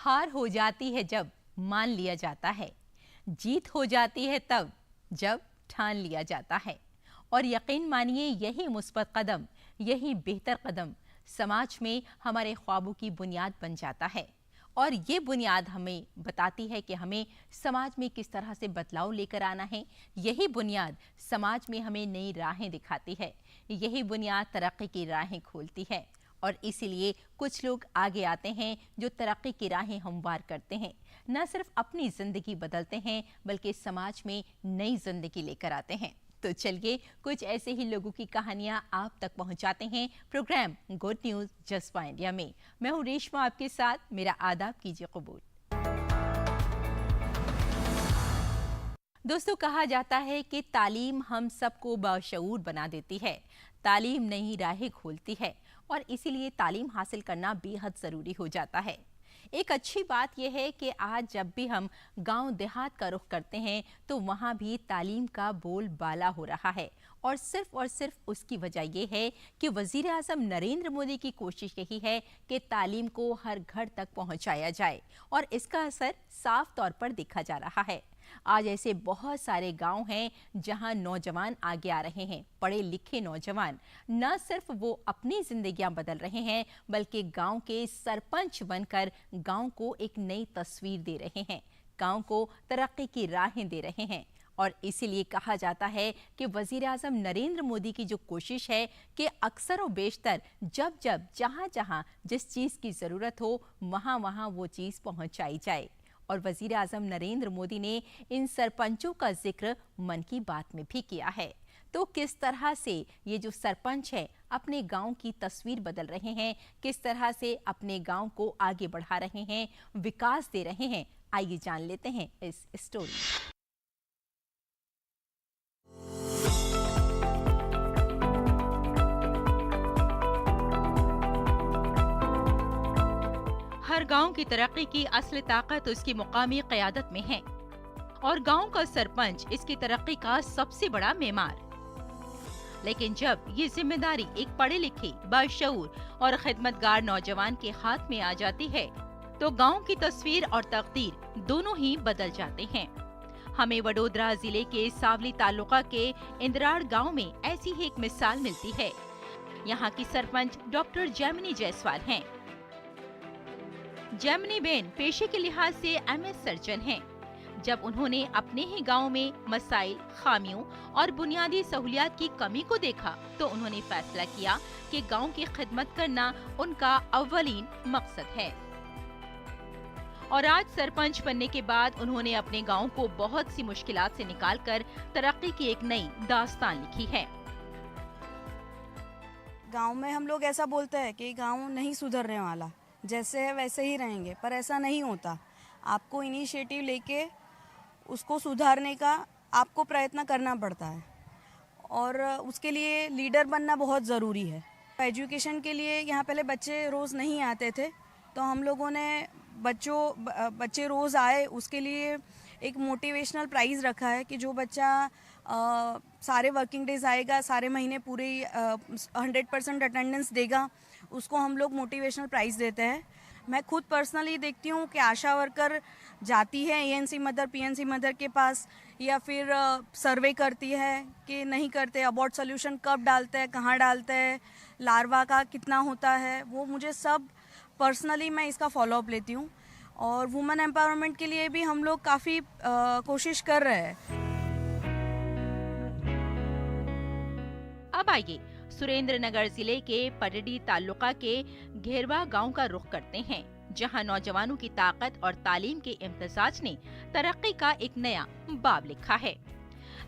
हार हो जाती है जब मान लिया जाता है, जीत हो जाती है तब जब ठान लिया जाता है। और यकीन मानिए यही मुस्बत कदम, यही बेहतर कदम समाज में हमारे ख्वाबों की बुनियाद बन जाता है। और ये बुनियाद हमें बताती है कि हमें समाज में किस तरह से बदलाव लेकर आना है। यही बुनियाद समाज में हमें नई राहें दिखाती है, यही बुनियाद तरक्की की राहें खोलती है। और इसीलिए कुछ लोग आगे आते हैं जो तरक्की की राहें हमवार करते हैं, न सिर्फ अपनी जिंदगी बदलते हैं बल्कि समाज में नई जिंदगी लेकर आते हैं। तो चलिए कुछ ऐसे ही लोगों की कहानियां आप तक पहुंचाते हैं प्रोग्राम गुड न्यूज जज्बा इंडिया में। मैं हूं रेशमा आपके साथ, मेरा आदाब कीजिए कबूल। दोस्तों, कहा जाता है कि तालीम हम सबको बाशऊर बना देती है, तालीम नई राहें खोलती है और इसीलिए तालीम हासिल करना बेहद ज़रूरी हो जाता है। एक अच्छी बात यह है कि आज जब भी हम गांव देहात का रुख करते हैं तो वहां भी तालीम का बोलबाला हो रहा है। और सिर्फ उसकी वजह यह है कि वज़ीर आज़म नरेंद्र मोदी की कोशिश यही है कि तालीम को हर घर तक पहुंचाया जाए और इसका असर साफ तौर पर देखा जा रहा है। आज ऐसे बहुत सारे गांव हैं जहां नौजवान आगे आ रहे हैं, पढ़े लिखे नौजवान। न सिर्फ वो अपनी जिंदगियां बदल रहे हैं बल्कि गांव के सरपंच बनकर गांव को एक नई तस्वीर दे रहे हैं, गांव को तरक्की की राहें दे रहे हैं। और इसीलिए कहा जाता है कि वज़ीर आज़म नरेंद्र मोदी की जो कोशिश है कि अक्सर व बेशतर जब जब जहां जहां जिस चीज़ की ज़रूरत हो वहां वहां वो चीज़ पहुंचाई जाए। और वज़ीर आज़म नरेंद्र मोदी ने इन सरपंचों का जिक्र मन की बात में भी किया है। तो किस तरह से ये जो सरपंच है अपने गांव की तस्वीर बदल रहे हैं, किस तरह से अपने गांव को आगे बढ़ा रहे हैं, विकास दे रहे हैं, आइए जान लेते हैं इस स्टोरी। हर गांव की तरक्की की असली ताकत उसकी मुकामी क़यादत में है और गांव का सरपंच इसकी तरक्की का सबसे बड़ा मेमार। लेकिन जब ये जिम्मेदारी एक पढ़े लिखे, बाशऊर और खिदमतगार नौजवान के हाथ में आ जाती है तो गांव की तस्वीर और तकदीर दोनों ही बदल जाते हैं। हमें वडोदरा जिले के सावली तालुका के इंद्राड़ गांव में ऐसी ही एक मिसाल मिलती है। यहाँ की सरपंच डॉक्टर जैमिनी जायसवाल हैं। जैमिनी बेन पेशे के लिहाज से एमएस सर्जन हैं। जब उन्होंने अपने ही गांव में मसाइल, खामियों और बुनियादी सहूलियात की कमी को देखा तो उन्होंने फैसला किया कि गांव की खिदमत करना उनका अव्वलीन मकसद है। और आज सरपंच बनने के बाद उन्होंने अपने गांव को बहुत सी मुश्किलात से निकालकर तरक्की की एक नई दास्तान लिखी है। गांव में हम लोग ऐसा बोलते हैं कि गांव नहीं सुधरने वाला, जैसे है वैसे ही रहेंगे, पर ऐसा नहीं होता। आपको इनिशिएटिव लेके उसको सुधारने का आपको प्रयत्न करना पड़ता है और उसके लिए लीडर बनना बहुत ज़रूरी है। एजुकेशन के लिए यहाँ पहले बच्चे रोज़ नहीं आते थे, तो हम लोगों ने बच्चे रोज़ आए उसके लिए एक मोटिवेशनल प्राइज़ रखा है कि जो बच्चा सारे वर्किंग डेज आएगा, सारे महीने पूरे 100% अटेंडेंस देगा, उसको हम लोग मोटिवेशनल प्राइज़ देते हैं। मैं खुद पर्सनली देखती हूँ कि आशा वर्कर जाती है एएनसी मदर, पीएनसी मदर के पास या फिर सर्वे करती है कि नहीं करते, अबॉर्ट सोल्यूशन कब डालते हैं, कहाँ डालते हैं, लार्वा का कितना होता है, वो मुझे सब पर्सनली मैं इसका फॉलोअप लेती हूँ। और वुमेन एम्पावरमेंट के लिए भी हम लोग काफ़ी कोशिश कर रहे हैं। अब आइए सुरेंद्र नगर जिले के पटडी तालुका के घेरवा गांव का रुख करते हैं, जहां नौजवानों की ताकत और तालीम के इम्तिजाज ने तरक्की का एक नया बाब लिखा है।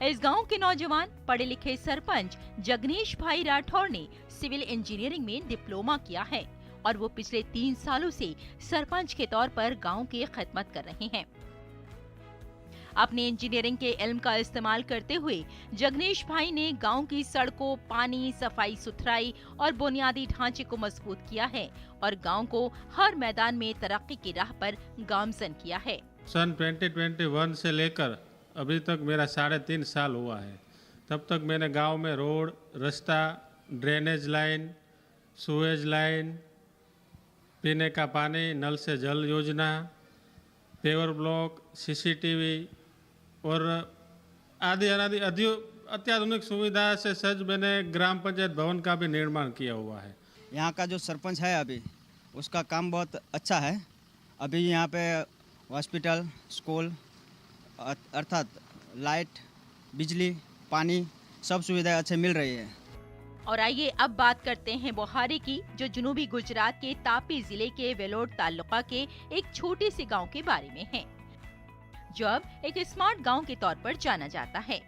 इस गांव के नौजवान पढ़े लिखे सरपंच जगनीश भाई राठौर ने सिविल इंजीनियरिंग में डिप्लोमा किया है और वो पिछले 3 सालों से सरपंच के तौर पर गांव की खिदमत कर रहे हैं। अपने इंजीनियरिंग के इल्म का इस्तेमाल करते हुए जगनीश भाई ने गांव की सड़कों, पानी, सफाई सुथराई और बुनियादी ढांचे को मजबूत किया है और गांव को हर मैदान में तरक्की की राह पर गामजन किया है। सन 2021 से लेकर अभी तक मेरा 3.5 साल हुआ है। तब तक मैंने गांव में रोड, रास्ता, ड्रेनेज लाइन, सुएज लाइन पीने का पानी, नल से जल योजना, पेवर ब्लॉक, सीसीटीवी और आदि अनादि अत्याधुनिक सुविधा से सज्ज मैंने ग्राम पंचायत भवन का भी निर्माण किया हुआ है। यहाँ का जो सरपंच है अभी उसका काम बहुत अच्छा है। अभी यहाँ पे हॉस्पिटल, स्कूल अर्थात लाइट, बिजली, पानी सब सुविधाएं अच्छे मिल रही है। और आइए अब बात करते हैं बोहारी की, जो जनूबी गुजरात के तापी जिले के वेलोड तालुका के एक छोटे से गांव के बारे में है, जो अब एक स्मार्ट गांव के तौर पर जाना जाता है।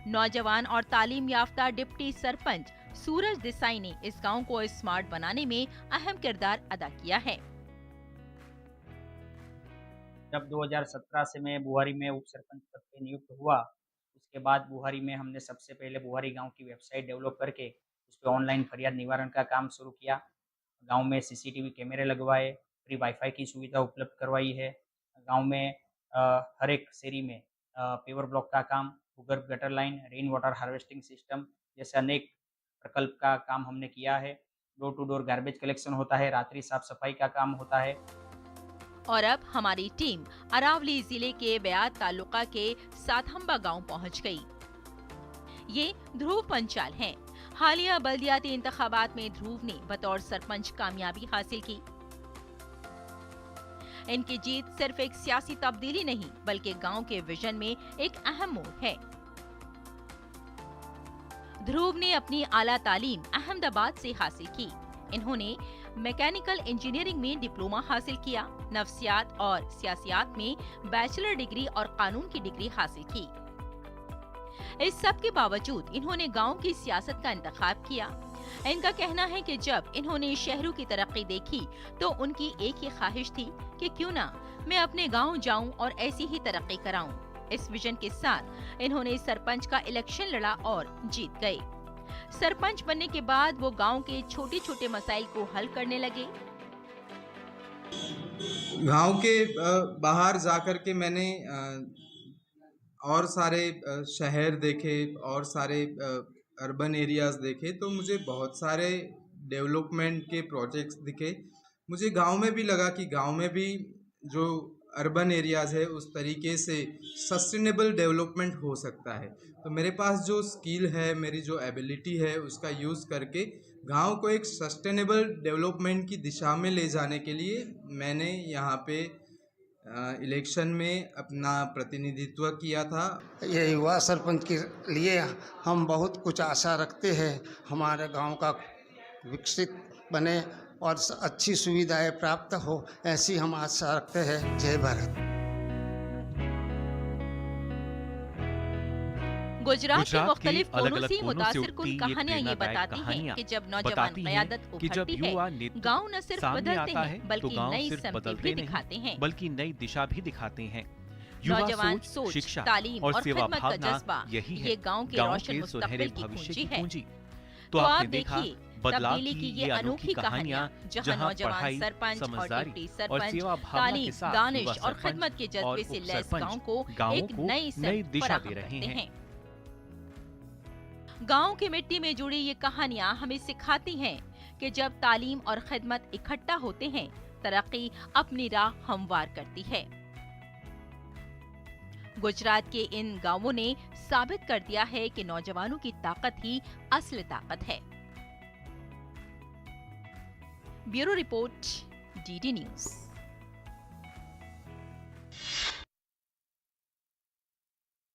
नौजवान और तालीम याफ्ता डिप्टी सरपंच सूरज देसाई ने इस गांव को स्मार्ट बनाने में अहम किरदार अदा किया है। जब 2017 से मैं बुहारी में उप सरपंच पद पे नियुक्त हुआ, उसके बाद बुहारी में हमने सबसे पहले बुहारी गांव की वेबसाइट डेवलप करके उस पर ऑनलाइन फरियाद निवारण का काम शुरू किया। गांव में सीसीटीवी कैमरे लगवाए, फ्री वाईफाई की सुविधा उपलब्ध करवाई है। गांव में हर एक शहरी में पेवर ब्लॉक का काम, भूगर्भ gutter line, rain water harvesting system जैसे अनेक प्रकल्प का काम हमने किया है। Door to door garbage collection होता है, रात्रि साफ सफाई का काम होता है। और अब हमारी टीम अरावली जिले के बेयात तालुका के साथंबा गांव पहुंच गई। ये ध्रुव पंचाल हैं। हालिया बल्दियाती इंतखाबात में ध्रुव ने बतौर सरपंच कामयाबी हासिल की। इनकी जीत सिर्फ एक सियासी तब्दीली नहीं, बल्कि गांव के विजन में एक अहम मोड़ है। ध्रुव ने अपनी आला तालीम अहमदाबाद से हासिल की। इन्होंने मैकेनिकल इंजीनियरिंग में डिप्लोमा हासिल किया, नफ्सियात और सियासियात में बैचलर डिग्री और कानून की डिग्री हासिल की। इस सब के बावजूद इन्होंने गांव की सियासत का इंतखाब किया। इनका कहना है कि जब इन्होंने शहरों की तरक्की देखी तो उनकी एक ही ख्वाहिश थी कि क्यों ना मैं अपने गांव जाऊं और ऐसी ही तरक्की कराऊं। इस विजन के साथ इन्होंने सरपंच का इलेक्शन लड़ा और जीत गए। सरपंच बनने के बाद वो गांव के छोटे छोटे मसाइल को हल करने लगे। गांव के बाहर जाकर के मैंने और सारे शहर देखे और सारे अर्बन एरियाज देखे, तो मुझे बहुत सारे डेवलपमेंट के प्रोजेक्ट्स दिखे। मुझे गांव में भी लगा कि गांव में भी जो अर्बन एरियाज है उस तरीके से सस्टेनेबल डेवलपमेंट हो सकता है। तो मेरे पास जो स्किल है, मेरी जो एबिलिटी है, उसका यूज़ करके गांव को एक सस्टेनेबल डेवलपमेंट की दिशा में ले जाने के लिए मैंने यहाँ पे इलेक्शन में अपना प्रतिनिधित्व किया था। ये युवा सरपंच के लिए हम बहुत कुछ आशा रखते हैं, हमारे गांव का विकसित बने और अच्छी सुविधाएं प्राप्त हो, ऐसी हम आशा रखते हैं। जय भारत। गुजरात के मुख्तलिफ कोनों से मुतासिर कुन कहानियां ये बताती हैं कि जब नौजवान क़यादत उभरती है, गांव न सिर्फ बदलते हैं बल्कि नई समतें भी दिखाते हैं, बल्कि नई दिशा भी दिखाते हैं। नौजवान सोच, शिक्षा तालीम और खिदमत का जज्बा, यही है ये गांव के रोशन मुस्तकबिल की कुंजी है। तो आप आपने देखा देखिए बदलाव तब्दीली की ये अनोखी कहानियां जहां नौजवान सरपंच और डिप्टी सरपंच तालीम, दानिश और खिदमत के जज्बे से लैस गांव को एक नई दिशा दे रहे हैं। गांव की मिट्टी में जुड़ी ये कहानियां हमें सिखाती हैं कि जब तालीम और खिदमत इकट्ठा होते हैं, तरक्की अपनी राह हमवार करती है। गुजरात के इन गांवों ने साबित कर दिया है कि नौजवानों की ताकत ही असली ताकत है। Bureau report, DD news.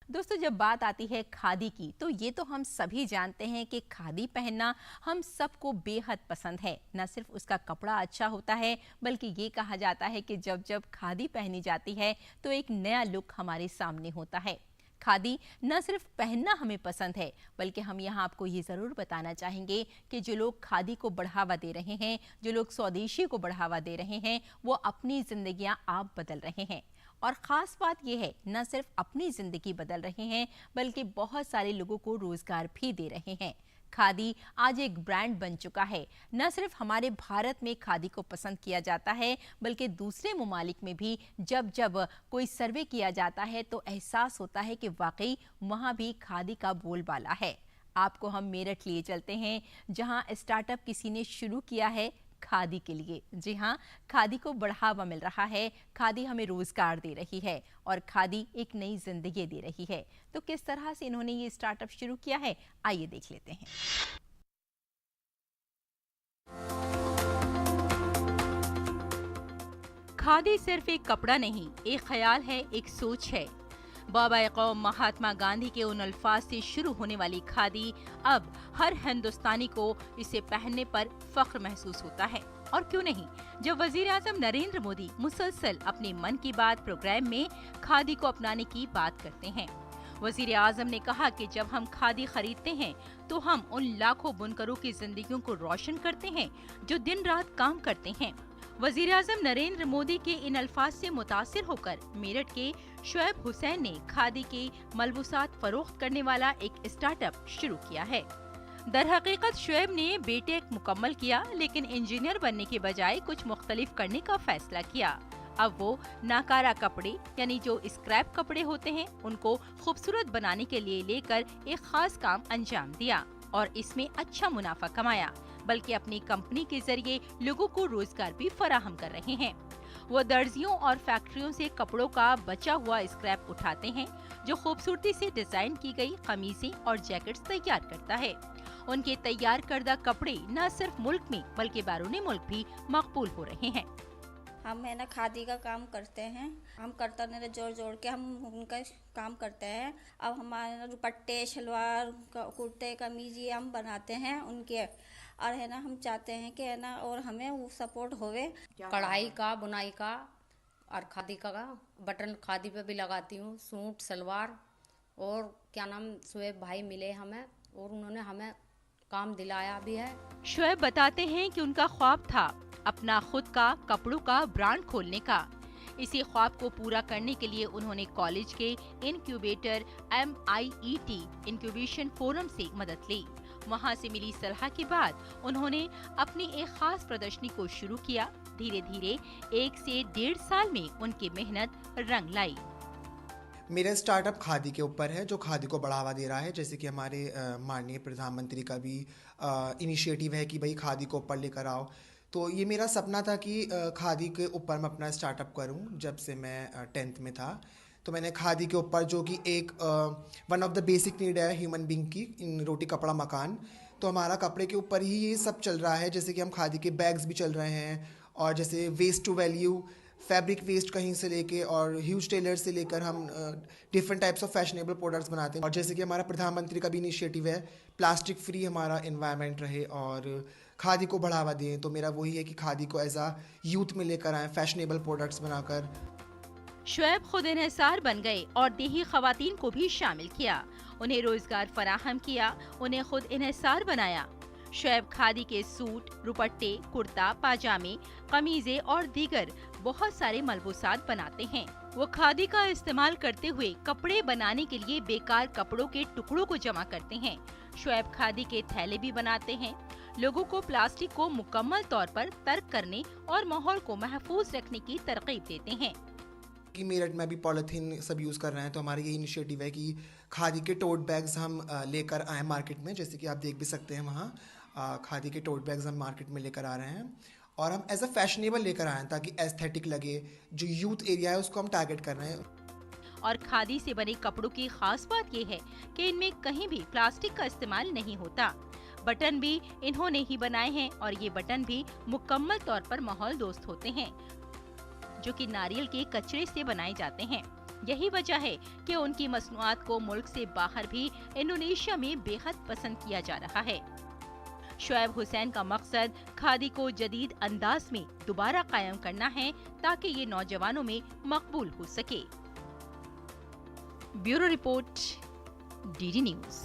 दोस्तों, जब बात आती है खादी की, तो ये तो हम सभी जानते हैं कि खादी पहनना हम सबको बेहद पसंद है। न सिर्फ उसका कपड़ा अच्छा होता है, बल्कि ये कहा जाता है कि जब जब खादी पहनी जाती है तो एक नया लुक हमारे सामने होता है। खादी न सिर्फ पहनना हमें पसंद है, बल्कि हम यहाँ आपको ये ज़रूर बताना चाहेंगे कि जो लोग खादी को बढ़ावा दे रहे हैं, जो लोग स्वदेशी को बढ़ावा दे रहे हैं, वो अपनी ज़िंदगियाँ आप बदल रहे हैं। और ख़ास बात यह है, न सिर्फ अपनी ज़िंदगी बदल रहे हैं, बल्कि बहुत सारे लोगों को रोज़गार भी दे रहे हैं। खादी आज एक ब्रांड बन चुका है। न सिर्फ हमारे भारत में खादी को पसंद किया जाता है, बल्कि दूसरे ममालिक में भी जब जब कोई सर्वे किया जाता है तो एहसास होता है कि वाकई वहाँ भी खादी का बोलबाला है। आपको हम मेरठ लिए चलते हैं, जहाँ स्टार्टअप किसी ने शुरू किया है खादी के लिए। जी हाँ, खादी को बढ़ावा मिल रहा है, खादी हमें रोजगार दे रही है और खादी एक नई जिंदगी दे रही है। तो किस तरह से इन्होंने ये स्टार्टअप शुरू किया है, आइए देख लेते हैं। खादी सिर्फ एक कपड़ा नहीं, एक ख्याल है, एक सोच है। बाबा-ए-कौम महात्मा गांधी के उन अल्फाज से शुरू होने वाली खादी अब हर हिंदुस्तानी को इसे पहनने पर फख्र महसूस होता है। और क्यों नहीं, जब वजीर आजम नरेंद्र मोदी मुसलसल अपने मन की बात प्रोग्राम में खादी को अपनाने की बात करते हैं। वजीर आजम ने कहा कि जब हम खादी खरीदते हैं तो हम उन लाखों बुनकरों की जिंदगियों को रोशन करते हैं जो दिन रात काम करते हैं। वजीर आजम नरेंद्र मोदी के इन अल्फाज से मुतासिर होकर मेरठ के शुएब हुसैन ने खादी के मलबूसात फरोख्त करने वाला एक स्टार्टअप शुरू किया है। दरहकीकत शुएब ने बीटेक मुकम्मल किया, लेकिन इंजीनियर बनने के बजाय कुछ मुख्तलिफ करने का फैसला किया। अब वो नाकारा कपड़े यानी जो स्क्रैप कपड़े होते हैं उनको खूबसूरत बनाने के लिए लेकर एक खास काम अंजाम दिया और इसमें अच्छा मुनाफा कमाया, बल्कि अपनी कंपनी के जरिए लोगों को रोजगार भी फराहम कर रहे हैं। वो दर्जियों और फैक्ट्रियों से कपड़ों का बचा हुआ स्क्रैप उठाते हैं, जो खूबसूरती से डिजाइन की गई कमीजें और जैकेट्स तैयार करता है। उनके तैयार करदा कपड़े न सिर्फ मुल्क में बल्कि बैरूनी मुल्क भी मकबूल हो रहे हैं। हम है ना खादी का काम करते हैं, हम कर्तन जोड़ जोड़ के हम उनका काम करते हैं। अब हमारे दुपट्टे, शलवार, कुर्ते, कमीज ये हम बनाते हैं उनके, और है ना हम चाहते हैं कि है ना और हमें वो सपोर्ट होवे। कढ़ाई का, बुनाई का और खादी का बटन खादी पे भी लगाती हूँ, सूट, सलवार। और क्या नाम, शुएब भाई मिले हमें और उन्होंने हमें काम दिलाया भी है। शुएब बताते हैं कि उनका ख्वाब था अपना खुद का कपड़ों का ब्रांड खोलने का। इसी ख्वाब को पूरा करने के लिए उन्होंने कॉलेज के इनक्यूबेटर MIET इंक्यूबेशन फोरम से मदद ली। वहां से मिली सलाह के बाद उन्होंने अपनी एक खास प्रदर्शनी को शुरू किया। धीरे धीरे 1 से 1.5 साल में उनकी मेहनत रंग लाई। मेरा स्टार्टअप खादी के ऊपर है, जो खादी को बढ़ावा दे रहा है। जैसे कि हमारे माननीय प्रधानमंत्री का भी इनिशिएटिव है कि भाई खादी को ऊपर लेकर आओ। तो ये मेरा सपना था कि खादी के ऊपर मैं अपना स्टार्टअप करूं। जब से मैं 10th में था तो मैंने खादी के ऊपर, जो कि एक one of the basic need है ह्यूमन बींग की, इन रोटी कपड़ा मकान, तो हमारा कपड़े के ऊपर ही ये सब चल रहा है। जैसे कि हम खादी के बैग्स भी चल रहे हैं, और जैसे waste to value, fabric waste कहीं से लेके और ह्यूज टेलर से लेकर हम different types of fashionable products बनाते हैं। और जैसे कि हमारा प्रधानमंत्री का भी इनिशिएटिव है प्लास्टिक फ्री हमारा एनवायरनमेंट रहे और खादी को बढ़ावा दें, तो मेरा वही है कि खादी को एज आ यूथ में लेकर आएँ, फैशनेबल प्रोडक्ट्स बनाकर। शुएब खुद इन्हिसार बन गए और देही खवातीन को भी शामिल किया, उन्हें रोजगार फराहम किया, उन्हें खुद इन्हिसार बनाया। शुएब खादी के सूट, दुपट्टे, कुर्ता, पाजामे, कमीजें और दीगर बहुत सारे मलबूसात बनाते हैं। वो खादी का इस्तेमाल करते हुए कपड़े बनाने के लिए बेकार कपड़ों के टुकड़ों को जमा करते हैं। शुएब खादी के थैले भी बनाते हैं। लोगों को प्लास्टिक को मुकम्मल तौर पर तर्क करने और माहौल को महफूज रखने की तरकीब देते हैं। कि मेरठ में भी पॉलीथीन सब यूज़ कर रहे हैं, तो हमारा ये इनिशिएटिव है कि खादी के टोट बैग्स हम लेकर आए मार्केट में। जैसे कि आप देख भी सकते हैं वहाँ खादी के टोट बैग्स हम मार्केट में लेकर आ रहे हैं, और हम एज अ फैशनेबल लेकर आए हैं ताकि एस्थेटिक लगे। जो यूथ एरिया है उसको हम टारगेट कर रहे हैं। और खादी से बने कपड़ों की खास बात ये है कि इनमें कहीं भी प्लास्टिक का इस्तेमाल नहीं होता। बटन भी इन्होंने ही बनाए हैं और ये बटन भी मुकम्मल तौर पर माहौल दोस्त होते हैं, जो कि नारियल के कचरे से बनाए जाते हैं। यही वजह है कि उनकी मसनूआत को मुल्क से बाहर भी इंडोनेशिया में बेहद पसंद किया जा रहा है। शुएब हुसैन का मकसद खादी को जदीद अंदाज में दोबारा कायम करना है ताकि ये नौजवानों में मकबूल हो सके। Bureau report, DD news.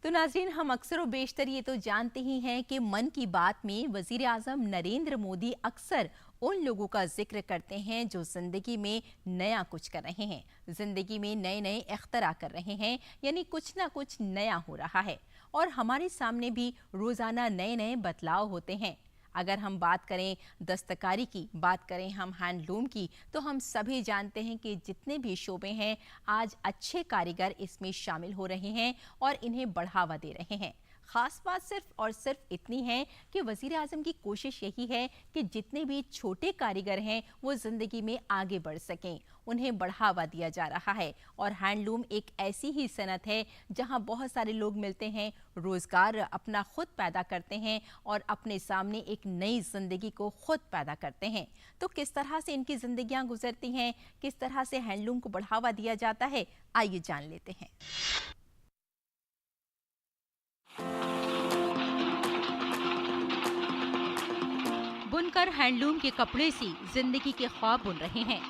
तो नाज़रीन, हम अक्सर व बेशतर ये तो जानते ही हैं कि मन की बात में वज़ीर आज़म नरेंद्र मोदी अक्सर उन लोगों का जिक्र करते हैं जो ज़िंदगी में नया कुछ कर रहे हैं, ज़िंदगी में नए नए इख्तरा कर रहे हैं, यानी कुछ ना कुछ नया हो रहा है। और हमारे सामने भी रोज़ाना नए नए बदलाव होते हैं। अगर हम बात करें दस्तकारी की, बात करें हम हैंडलूम की, तो हम सभी जानते हैं कि जितने भी शोबे हैं आज अच्छे कारीगर इसमें शामिल हो रहे हैं और इन्हें बढ़ावा दे रहे हैं। खास बात सिर्फ और सिर्फ इतनी है कि वजीर आजम की कोशिश यही है कि जितने भी छोटे कारीगर हैं वो जिंदगी में आगे बढ़ सकें, उन्हें बढ़ावा दिया जा रहा है। और हैंडलूम एक ऐसी ही सनत है जहां बहुत सारे लोग मिलते हैं, रोजगार अपना खुद पैदा करते हैं और अपने सामने एक नई जिंदगी को खुद पैदा करते हैं। तो किस तरह से इनकी जिंदगियां गुजरती हैं, किस तरह से हैंडलूम को बढ़ावा दिया जाता है, आइए जान लेते हैं। बुनकर हैंडलूम के कपड़े से जिंदगी के ख्वाब बुन रहे हैं।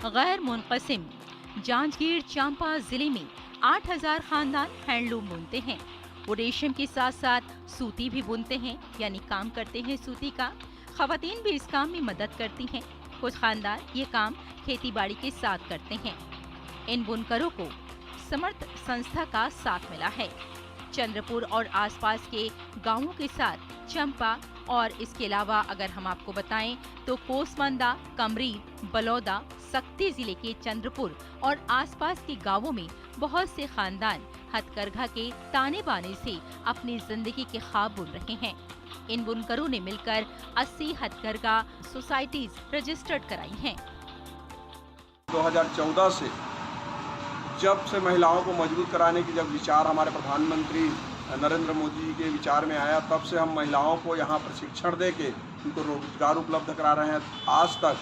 गैर मुनक़सिम जांजगीर चांपा जिले में 8000 खानदान हैंडलूम बुनते हैं। वो रेशम के साथ साथ सूती भी बुनते हैं, यानी काम करते हैं सूती का। खवातीन भी इस काम में मदद करती हैं। कुछ खानदान ये काम खेती बाड़ी के साथ करते हैं। इन बुनकरों को समर्थ संस्था का साथ मिला है। चंद्रपुर और आसपास के गांवों के साथ चंपा और इसके अलावा अगर हम आपको बताएं तो कोसमंदा, कमरी, बलौदा, सक्ती जिले के चंद्रपुर और आसपास के गांवों में बहुत से खानदान हथकरघा के ताने बाने से अपनी जिंदगी के ख्वाब बुन रहे हैं। इन बुनकरों ने मिलकर 80 हथकरघा सोसाइटीज रजिस्टर्ड कराई हैं। 2014 से जब से महिलाओं को मजबूत कराने की जब विचार हमारे प्रधानमंत्री नरेंद्र मोदी जी के विचार में आया, तब से हम महिलाओं को यहाँ प्रशिक्षण दे के उनको रोजगार उपलब्ध करा रहे हैं। आज तक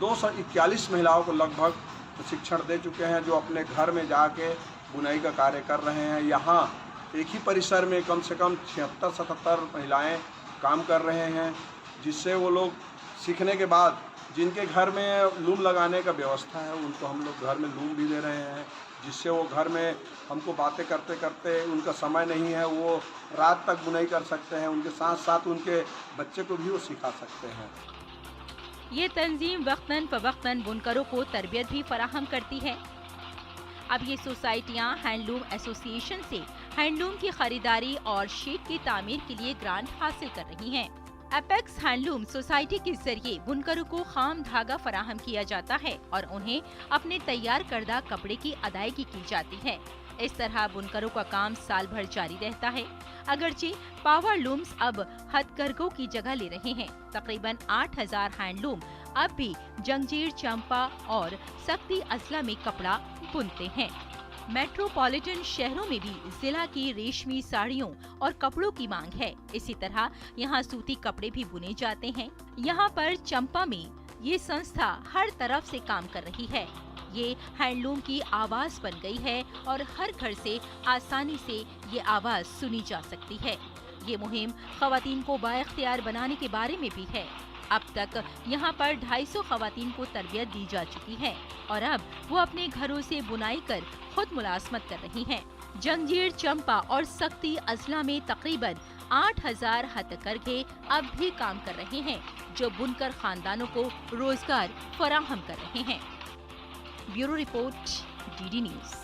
241 महिलाओं को लगभग प्रशिक्षण दे चुके हैं, जो अपने घर में जाके बुनाई का कार्य कर रहे हैं। यहाँ एक ही परिसर में कम से कम 76-77 महिलाएं काम कर रहे हैं, जिससे वो लोग सीखने के बाद जिनके घर में लूम लगाने का व्यवस्था है उनको हम लोग घर में लूम भी दे रहे हैं, जिससे वो घर में हमको बातें करते करते उनका समय नहीं है, वो रात तक बुनाई कर सकते हैं। उनके साथ साथ उनके बच्चे को भी वो सिखा सकते हैं। ये तंजीम वक्तन फवक्तन बुनकरों को तरबियत भी फराहम करती है। अब ये सोसाइटियाँ हैंडलूम एसोसिएशन से हैंडलूम की खरीदारी और शीट की तामीर के लिए ग्रांट हासिल कर रही हैं। एपेक्स हैंडलूम सोसाइटी के जरिए बुनकरों को खाम धागा फराहम किया जाता है और उन्हें अपने तैयार करदा कपड़े की अदायगी की जाती है। इस तरह बुनकरों का काम साल भर जारी रहता है। अगरचे पावर लूम्स अब हथकरघों की जगह ले रहे हैं। तकरीबन 8000 हैंडलूम अब भी जंजीर, चंपा और सक्ती अजला में कपड़ा बुनते हैं। मेट्रोपॉलिटन शहरों में भी जिला की रेशमी साड़ियों और कपड़ों की मांग है। इसी तरह यहाँ सूती कपड़े भी बुने जाते हैं। यहाँ पर चंपा में ये संस्था हर तरफ से काम कर रही है। ये हैंडलूम की आवाज बन गई है और हर घर से आसानी से ये आवाज सुनी जा सकती है। ये मुहिम खवातीन को बाइख्तियार बनाने के बारे में भी है। अब तक यहाँ पर 250 खवातीन को तरबियत दी जा चुकी है और अब वो अपने घरों से बुनाई कर खुद मुलाजमत कर रही हैं। जंजीर, चंपा और सक्ती अजला में तकरीबन 8000 हथकरघे अब भी काम कर रहे हैं, जो बुनकर खानदानों को रोजगार फराहम कर रहे हैं। Bureau report, DD news.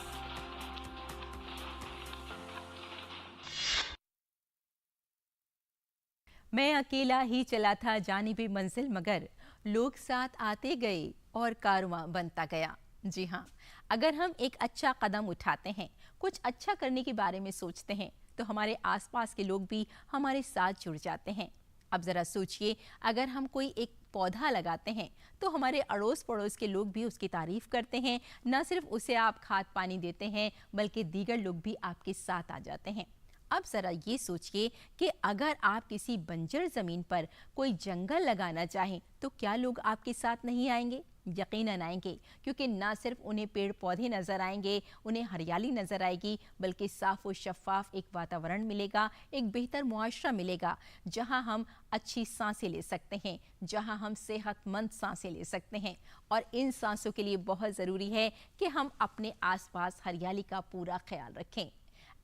मैं अकेला ही चला था जानिबे मंजिल, मगर लोग साथ आते गए और कारवां बनता गया। जी हाँ, अगर हम एक अच्छा कदम उठाते हैं, कुछ अच्छा करने के बारे में सोचते हैं, तो हमारे आसपास के लोग भी हमारे साथ जुड़ जाते हैं। अब ज़रा सोचिए, अगर हम कोई एक पौधा लगाते हैं तो हमारे अड़ोस पड़ोस के लोग भी उसकी तारीफ करते हैं। न सिर्फ उसे आप खाद पानी देते हैं, बल्कि दीगर लोग भी आपके साथ आ जाते हैं। अब ज़रा ये सोचिए कि अगर आप किसी बंजर ज़मीन पर कोई जंगल लगाना चाहें तो क्या लोग आपके साथ नहीं आएंगे? यकीनन आएंगे, क्योंकि ना सिर्फ उन्हें पेड़ पौधे नज़र आएंगे, उन्हें हरियाली नज़र आएगी, बल्कि साफ़ और शफाफ एक वातावरण मिलेगा, एक बेहतर मुआशरा मिलेगा, जहां हम अच्छी सांसें ले सकते हैं, जहां हम सेहतमंद सांसें ले सकते हैं। और इन सांसों के लिए बहुत ज़रूरी है कि हम अपने आसपास हरियाली का पूरा ख्याल रखें।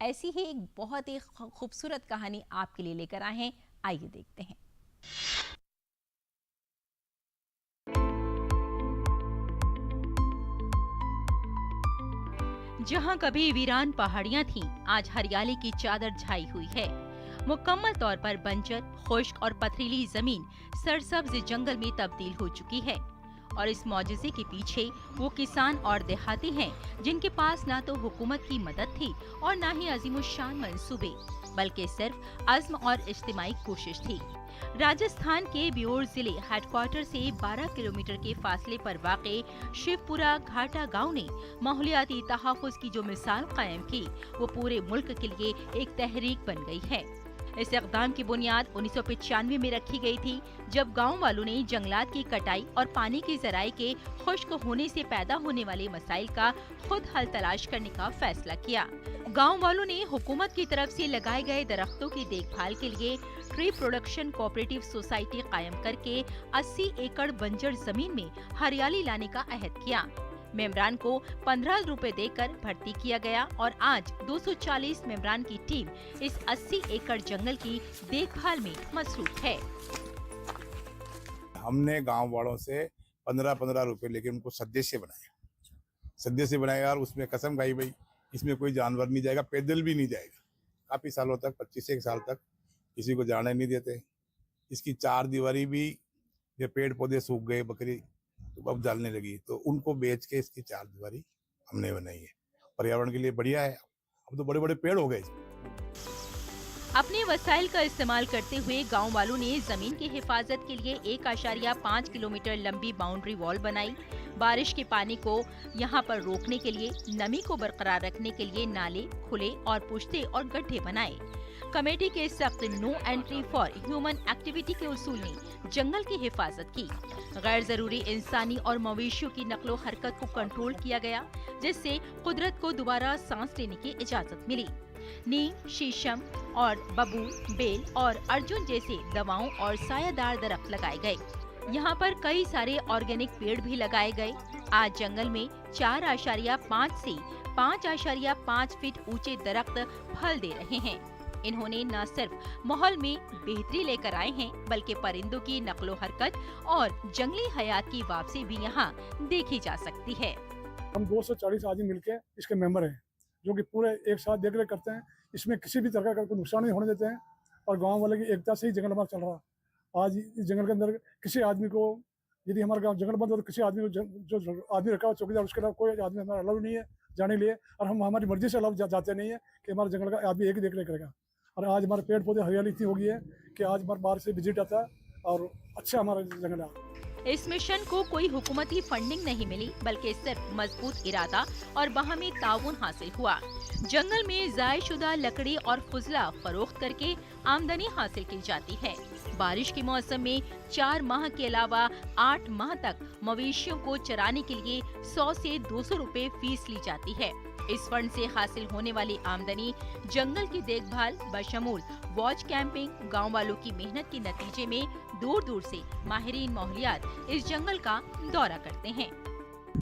ऐसी ही एक बहुत ही खूबसूरत कहानी आपके लिए लेकर आए हैं, आइए देखते हैं। जहां कभी वीरान पहाड़ियां थीं, आज हरियाली की चादर छाई हुई है। मुकम्मल तौर पर बंजर, खुश्क और पथरीली जमीन सरसब्ज जंगल में तब्दील हो चुकी है। और इस मौजज़े के पीछे वो किसान और देहाती हैं जिनके पास ना तो हुकूमत की मदद थी और ना ही अजीमुशान मंसूबे, बल्कि सिर्फ अज़्म और इज्तिमाई कोशिश थी। राजस्थान के ब्योर जिले हेडक्वार्टर से 12 किलोमीटर के फासले पर वाक़े शिवपुरा घाटा गांव ने माहौलियाती तहफ़्फ़ुज़ की जो मिसाल कायम की, वो पूरे मुल्क के लिए एक तहरीक बन गई है। इस इक़दाम की बुनियाद 1995 में रखी गई थी, जब गांव वालों ने जंगलात की कटाई और पानी की ज़राए के खुश्क होने से पैदा होने वाले मसाइल का खुद हल तलाश करने का फैसला किया। गांव वालों ने हुकूमत की तरफ से लगाए गए दरख्तों की देखभाल के लिए ट्री प्रोडक्शन कोऑपरेटिव सोसाइटी कायम करके 80 एकड़ बंजर जमीन में हरियाली लाने का अहद किया। मेंबरान को 15 रुपए देकर भर्ती किया गया और आज 240 मेंबरान की टीम इस 80 एकड़ जंगल की देखभाल में मसरूफ है। हमने गांव वालों से 15-15 रुपए लेके उनको सदस्य बनाया और उसमें कसम खाई भाई इसमें कोई जानवर नहीं जाएगा, पैदल भी नहीं जाएगा। काफी सालों तक 25 साल तक किसी को जाने नहीं देते। इसकी 4 दीवारी भी ये पेड़ पौधे सूख गए, बकरी तो अब जलने लगी, तो उनको बेच के इसकी 4 दीवारी हमने बनाई है। पर्यावरण के लिए बढ़िया है। अब तो बड़े बड़े पेड़ हो गए। अपने वसाइल का इस्तेमाल करते हुए गांव वालों ने जमीन की हिफाजत के लिए 1.5 किलोमीटर लंबी बाउंड्री वॉल बनाई। बारिश के पानी को यहां पर रोकने के लिए, नमी को बरकरार रखने के लिए नाले खुले और पुश्ते और गड्ढे बनाए। कमेटी के सख्त no entry for human activity के उसूल ने जंगल की हिफाजत की। गैर जरूरी इंसानी और मवेशियों की नकलो हरकत को कंट्रोल किया गया, जिससे कुदरत को दोबारा सांस लेने की इजाजत मिली। नीम, शीशम और बबूल, बेल और अर्जुन जैसे दवाओं और सायादार दरख्त लगाए गए। यहाँ पर कई सारे ऑर्गेनिक पेड़ भी लगाए गए। आज जंगल में 4.5 से 5.5 फीट ऊंचे दरख्त फल दे रहे हैं। इन्होंने न सिर्फ माहौल में बेहतरी लेकर आए हैं, बल्कि परिंदों की नकलो हरकत और जंगली हयात की वापसी भी यहाँ देखी जा सकती है। हम 240 आदमी मिलकर इसके मेंबर हैं, जो कि पूरे एक साथ देख रेख करते हैं। इसमें किसी भी तरह का कोई नुकसान नहीं होने देते हैं और गांव वाले की एकता से ही जंगल हमारा चल रहा। आज इस जंगल के अंदर किसी आदमी को, यदि हमारा गाँव जंगल बंद हो तो किसी आदमी को, जो आदमी रखा हो चौकीदार, उसके अलावा कोई आदमी हमारा अलाउ नहीं है जाने लिए, और हम हमारी मर्जी से अलाउ जाते नहीं है कि हमारे जंगल का आदमी एक ही देख रेख करेगा। और आज हमारे पेड़ पौधे हरियाली इतनी हो गई है कि आज हमारे बाहर से विजिट आता है और अच्छा हमारा जंगल है। इस मिशन को कोई हुकूमती फंडिंग नहीं मिली, बल्कि सिर्फ मजबूत इरादा और बाहमी ताउन हासिल हुआ। जंगल में ज़ायशुदा लकड़ी और फुजला फरोख्त करके आमदनी हासिल की जाती है। बारिश के मौसम में 4 माह के अलावा 8 माह तक मवेशियों को चराने के लिए 100 से 200 रुपए फीस ली जाती है। इस फंड से हासिल होने वाली आमदनी जंगल की देखभाल बशमूल वॉच कैंपिंग, गांव वालों की मेहनत के नतीजे में दूर दूर से माहिरीन माहौलियात इस जंगल का दौरा करते हैं।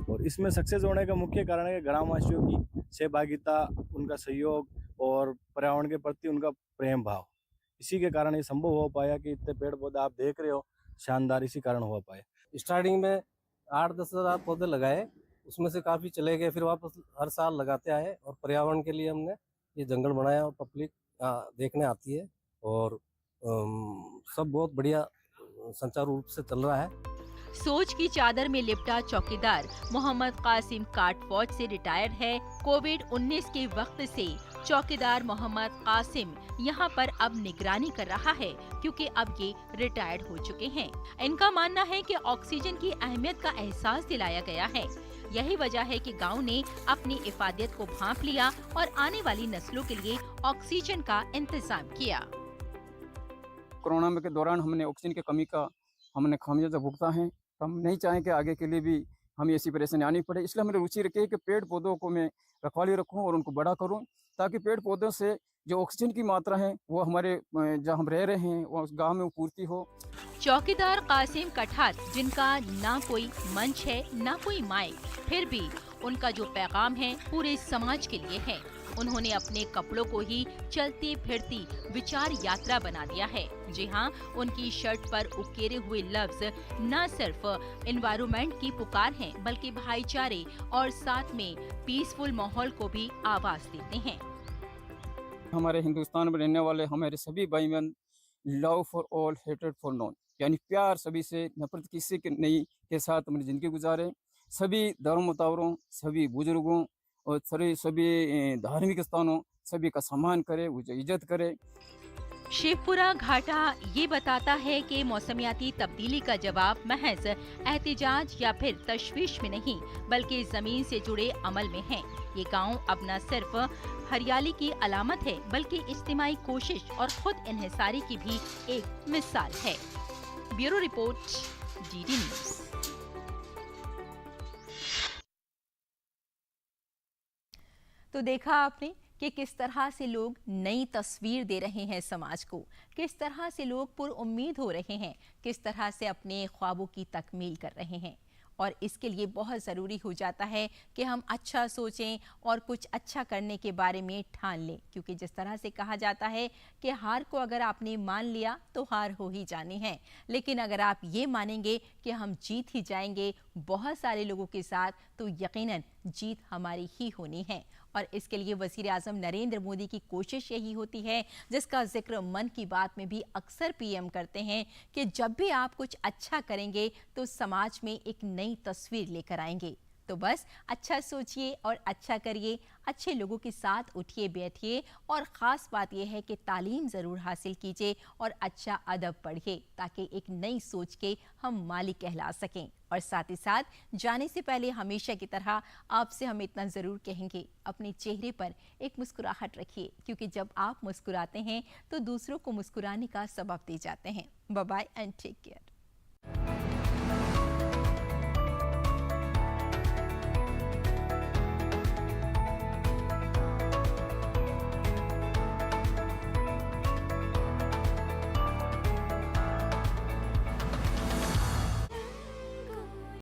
और इसमें सक्सेस होने का मुख्य कारण है ग्रामवासियों की सहभागिता, उनका सहयोग और पर्यावरण के प्रति उनका प्रेम भाव। इसी के कारण ये संभव हो पाया कि इतने पेड़ पौधे आप देख रहे हो, शानदार इसी कारण हो पाए। स्टार्टिंग में 8-10 हज़ार पौधे लगाए, उसमें से काफ़ी चले गए, फिर वापस हर साल लगाते आए और पर्यावरण के लिए हमने ये जंगल बनाया और पब्लिक देखने आती है और सब बहुत बढ़िया सुचारू रूप से चल रहा है। सोच की चादर में लिपटा चौकीदार मोहम्मद कासिम काट फौज से रिटायर है। कोविड-19 के वक्त से चौकीदार मोहम्मद कासिम यहाँ पर अब निगरानी कर रहा है, क्योंकि अब ये रिटायर्ड हो चुके हैं। इनका मानना है कि ऑक्सीजन की अहमियत का एहसास दिलाया गया है। यही वजह है कि गांव ने अपनी इफादियत को भांप लिया और आने वाली नस्लों के लिए ऑक्सीजन का इंतजाम किया। कोरोना के दौरान हमने ऑक्सीजन की कमी का हमने खामियाजा भुगता है, तो हम नहीं चाहें कि आगे के लिए भी हमें ऐसी परेशानी आनी पड़े। इसलिए हमने रुचि रखी है कि पेड़ पौधों को मैं रखवाली रखूं और उनको बड़ा करूं, ताकि पेड़ पौधों से जो ऑक्सीजन की मात्रा है वो हमारे जहाँ हम रह रहे हैं वो उस गाँव में पूर्ति हो। चौकीदार कासिम कठार, जिनका ना कोई मंच है ना कोई माइक, फिर भी उनका जो पैगाम है पूरे समाज के लिए है। उन्होंने अपने कपड़ों को ही चलती फिरती विचार यात्रा बना दिया है। जी हाँ, उनकी शर्ट पर उकेरे हुए लफ्ज न सिर्फ एनवायरनमेंट की पुकार हैं, बल्कि भाईचारे और साथ में पीसफुल माहौल को भी आवाज देते हैं। हमारे हिंदुस्तान में रहने वाले हमारे सभी भाई बहन love for all hated for non, यानी प्यार सभी से, नफरत किसी के नहीं के साथ अपनी ज़िंदगी गुजारे। सभी धर्मतावरों, सभी बुजुर्गों और सभी धार्मिक स्थानों सभी का सम्मान करे, उसे इज्जत करे। शेखपुरा घाटा ये बताता है कि मौसमियाती तब्दीली का जवाब महज एहतिजाज या फिर तशवीश में नहीं बल्कि जमीन से जुड़े अमल में है। ये गांव अब न सिर्फ हरियाली की अलामत है बल्कि इज्तिमाई कोशिश और खुद इन्हिसारी की भी एक मिसाल है। Bureau report, DD news. तो देखा आपने कि किस तरह से लोग नई तस्वीर दे रहे हैं समाज को, किस तरह से लोग पुरउम्मीद हो रहे हैं, किस तरह से अपने ख्वाबों की तकमील कर रहे हैं। और इसके लिए बहुत ज़रूरी हो जाता है कि हम अच्छा सोचें और कुछ अच्छा करने के बारे में ठान लें, क्योंकि जिस तरह से कहा जाता है कि हार को अगर आपने मान लिया तो हार हो ही जानी है, लेकिन अगर आप ये मानेंगे कि हम जीत ही जाएंगे बहुत सारे लोगों के साथ, तो यकीनन जीत हमारी ही होनी है। और इसके लिए वज़ीर आज़म नरेंद्र मोदी की कोशिश यही होती है, जिसका जिक्र मन की बात में भी अक्सर पीएम करते हैं, कि जब भी आप कुछ अच्छा करेंगे तो समाज में एक नई तस्वीर लेकर आएंगे। तो बस अच्छा सोचिए और अच्छा करिए, अच्छे लोगों के साथ उठिए बैठिए, और ख़ास बात यह है कि तालीम ज़रूर हासिल कीजिए और अच्छा अदब पढ़िए, ताकि एक नई सोच के हम मालिक कहला सकें। और साथ ही साथ जाने से पहले हमेशा की तरह आपसे हम इतना ज़रूर कहेंगे, अपने चेहरे पर एक मुस्कुराहट रखिए, क्योंकि जब आप मुस्कुराते हैं तो दूसरों को मुस्कुराने का सबब दे जाते हैं। Bye bye and take care.